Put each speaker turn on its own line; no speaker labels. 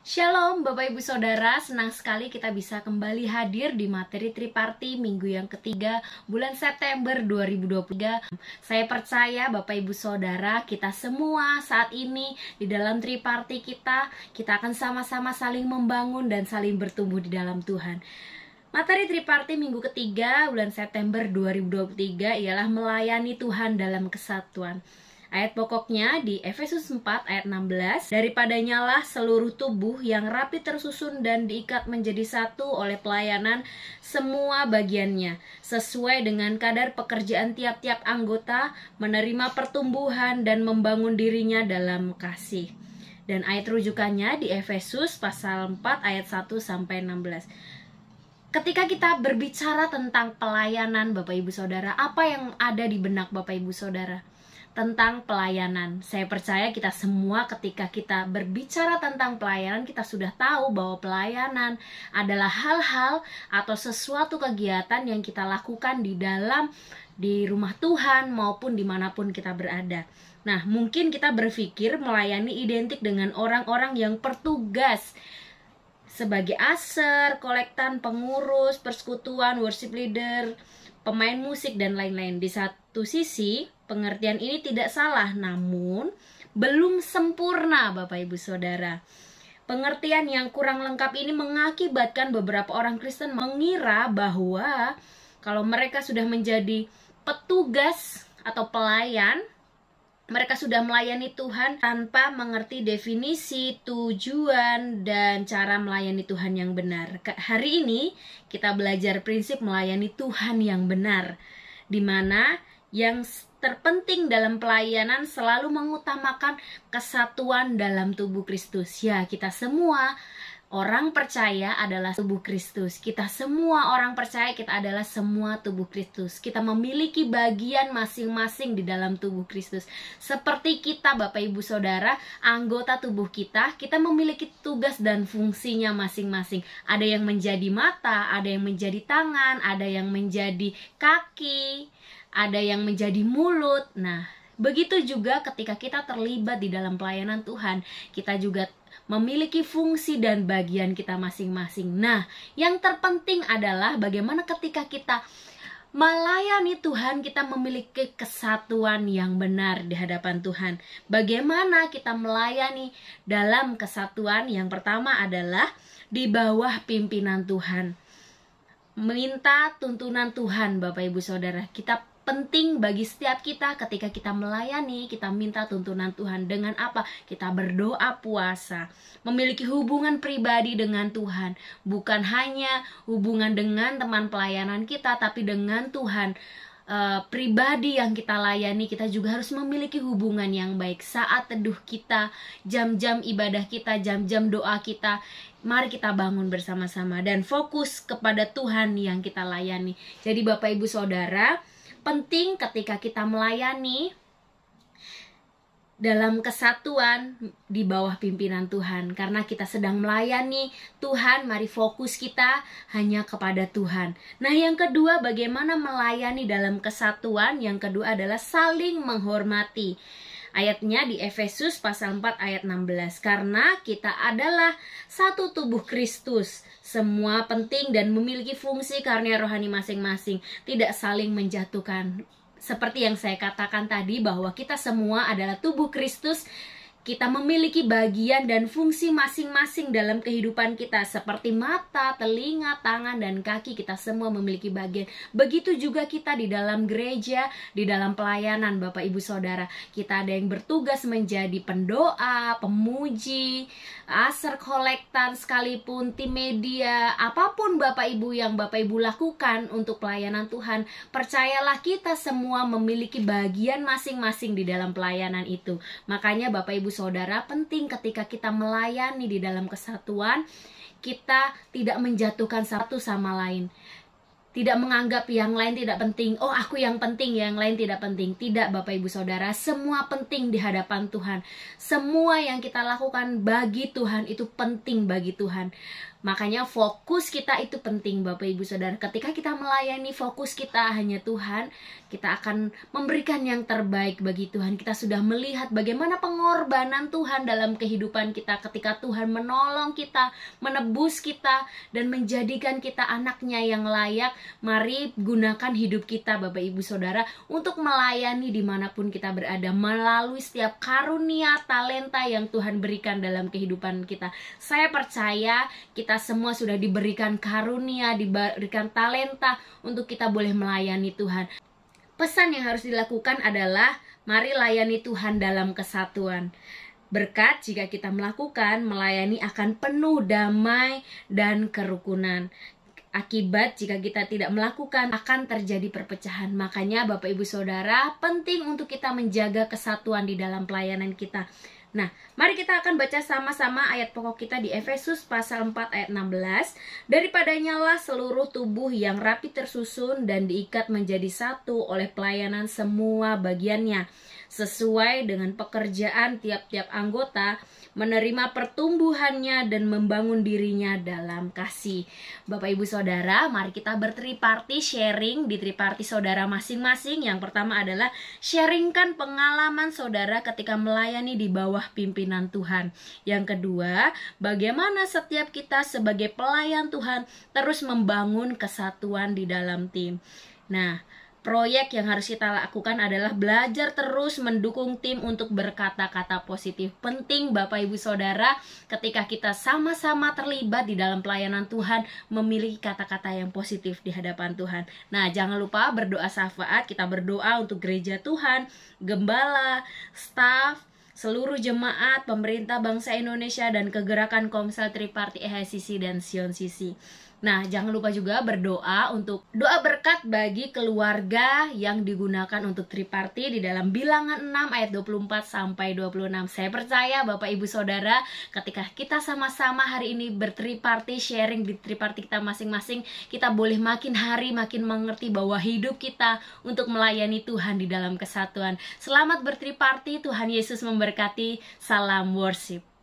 Shalom Bapak Ibu Saudara, senang sekali kita bisa kembali hadir di materi Triparti minggu yang ketiga bulan September 2023. Saya percaya Bapak Ibu Saudara, kita semua saat ini di dalam Triparti kita akan sama-sama saling membangun dan saling bertumbuh di dalam Tuhan. Materi Triparti minggu ketiga bulan September 2023 ialah melayani Tuhan dalam kesatuan. Ayat pokoknya di Efesus 4 ayat 16, daripadanya lah seluruh tubuh yang rapi tersusun dan diikat menjadi satu oleh pelayanan semua bagiannya, sesuai dengan kadar pekerjaan tiap-tiap anggota, menerima pertumbuhan dan membangun dirinya dalam kasih. Dan ayat rujukannya di Efesus pasal 4 ayat 1-16. Ketika kita berbicara tentang pelayanan Bapak Ibu Saudara, apa yang ada di benak Bapak Ibu Saudara? Tentang pelayanan. Saya percaya kita semua ketika kita berbicara tentang pelayanan, kita sudah tahu bahwa pelayanan adalah hal-hal atau sesuatu kegiatan yang kita lakukan di rumah Tuhan maupun dimanapun kita berada. Nah, mungkin kita berpikir melayani identik dengan orang-orang yang bertugas sebagai aser, kolektan, pengurus, persekutuan, worship leader, pemain musik, dan lain-lain. Di satu sisi, pengertian ini tidak salah, namun belum sempurna Bapak Ibu Saudara. Pengertian yang kurang lengkap ini mengakibatkan beberapa orang Kristen mengira bahwa kalau mereka sudah menjadi petugas atau pelayan, mereka sudah melayani Tuhan tanpa mengerti definisi, tujuan, dan cara melayani Tuhan yang benar. Hari ini kita belajar prinsip melayani Tuhan yang benar, di mana yang terpenting dalam pelayanan selalu mengutamakan kesatuan dalam tubuh Kristus. Ya, kita semua orang percaya adalah tubuh Kristus. Kita semua orang percaya kita adalah semua tubuh Kristus. Kita memiliki bagian masing-masing di dalam tubuh Kristus. Seperti kita Bapak Ibu Saudara, anggota tubuh kita memiliki tugas dan fungsinya masing-masing. Ada yang menjadi mata, ada yang menjadi tangan, ada yang menjadi kaki, ada yang menjadi mulut. Nah, begitu juga ketika kita terlibat di dalam pelayanan Tuhan, kita juga memiliki fungsi dan bagian kita masing-masing. Nah, yang terpenting adalah bagaimana ketika kita melayani Tuhan, kita memiliki kesatuan yang benar di hadapan Tuhan. Bagaimana kita melayani dalam kesatuan? Yang pertama adalah di bawah pimpinan Tuhan. Minta tuntunan Tuhan Bapak Ibu Saudara. Penting bagi setiap kita ketika kita melayani, kita minta tuntunan Tuhan. Dengan apa? Kita berdoa, puasa, memiliki hubungan pribadi dengan Tuhan. Bukan hanya hubungan dengan teman pelayanan kita, tapi dengan Tuhan pribadi yang kita layani. Kita juga harus memiliki hubungan yang baik. Saat teduh kita, jam-jam ibadah kita, jam-jam doa kita, mari kita bangun bersama-sama dan fokus kepada Tuhan yang kita layani. Jadi Bapak Ibu Saudara, penting ketika kita melayani dalam kesatuan di bawah pimpinan Tuhan. Karena kita sedang melayani Tuhan, mari fokus kita hanya kepada Tuhan. Nah, yang kedua, bagaimana melayani dalam kesatuan? Yang kedua adalah saling menghormati. Ayatnya di Efesus pasal 4 ayat 16. Karena kita adalah satu tubuh Kristus, semua penting dan memiliki fungsi karunia rohani masing-masing, tidak saling menjatuhkan. Seperti yang saya katakan tadi, bahwa kita semua adalah tubuh Kristus. Kita memiliki bagian dan fungsi masing-masing dalam kehidupan kita. Seperti mata, telinga, tangan, dan kaki, kita semua memiliki bagian. Begitu juga kita di dalam gereja, di dalam pelayanan Bapak Ibu Saudara. Kita ada yang bertugas menjadi pendoa, pemuji, aser kolektan, sekalipun tim media. Apapun Bapak Ibu yang Bapak Ibu lakukan untuk pelayanan Tuhan, percayalah kita semua memiliki bagian masing-masing di dalam pelayanan itu. Makanya Bapak Ibu Saudara, penting ketika kita melayani di dalam kesatuan, kita tidak menjatuhkan satu sama lain. tidak menganggap yang lain tidak penting. Oh, aku yang penting, yang lain tidak penting. Tidak, Bapak Ibu Saudara, semua penting di hadapan Tuhan. Semua yang kita lakukan bagi Tuhan itu penting bagi Tuhan. Makanya fokus kita itu penting, Bapak Ibu Saudara. Ketika kita melayani, fokus kita hanya Tuhan, kita akan memberikan yang terbaik bagi Tuhan. Kita sudah melihat bagaimana pengorbanan Tuhan dalam kehidupan kita ketika Tuhan menolong kita, menebus kita, dan menjadikan kita anaknya yang layak. Mari gunakan hidup kita, Bapak Ibu Saudara, untuk melayani dimanapun kita berada, melalui setiap karunia, talenta yang Tuhan berikan dalam kehidupan kita. Saya percaya kita semua sudah diberikan karunia, diberikan talenta untuk kita boleh melayani Tuhan. Pesan yang harus dilakukan adalah mari layani Tuhan dalam kesatuan. Berkat jika kita melakukan, melayani akan penuh damai dan kerukunan. Akibat jika kita tidak melakukan, akan terjadi perpecahan. Makanya Bapak Ibu Saudara, penting untuk kita menjaga kesatuan di dalam pelayanan kita. Nah, mari kita akan baca sama-sama ayat pokok kita di Efesus pasal 4 ayat 16. Daripadanya lah seluruh tubuh yang rapi tersusun dan diikat menjadi satu oleh pelayanan semua bagiannya, sesuai dengan pekerjaan tiap-tiap anggota, menerima pertumbuhannya dan membangun dirinya dalam kasih. Bapak Ibu Saudara, mari kita bertriparti sharing di triparti saudara masing-masing. Yang pertama adalah sharingkan pengalaman saudara ketika melayani di bawah pimpinan Tuhan. Yang kedua, bagaimana setiap kita sebagai pelayan Tuhan terus membangun kesatuan di dalam tim. Nah, proyek yang harus kita lakukan adalah belajar terus mendukung tim untuk berkata-kata positif. Penting Bapak Ibu Saudara, ketika kita sama-sama terlibat di dalam pelayanan Tuhan, memiliki kata-kata yang positif di hadapan Tuhan. Nah, jangan lupa berdoa syafaat. Kita berdoa untuk gereja Tuhan, gembala, staf, seluruh jemaat, pemerintah bangsa Indonesia, dan kegerakan Komsel Triparti EHSCC dan Sion CC. Nah, jangan lupa juga berdoa untuk doa berkat bagi keluarga yang digunakan untuk triparti di dalam Bilangan 6 ayat 24 sampai 26. Saya percaya Bapak Ibu Saudara, ketika kita sama-sama hari ini bertriparti, sharing di triparti kita masing-masing, kita boleh makin hari makin mengerti bahwa hidup kita untuk melayani Tuhan di dalam kesatuan. Selamat bertriparti, Tuhan Yesus memberkati. Salam worship.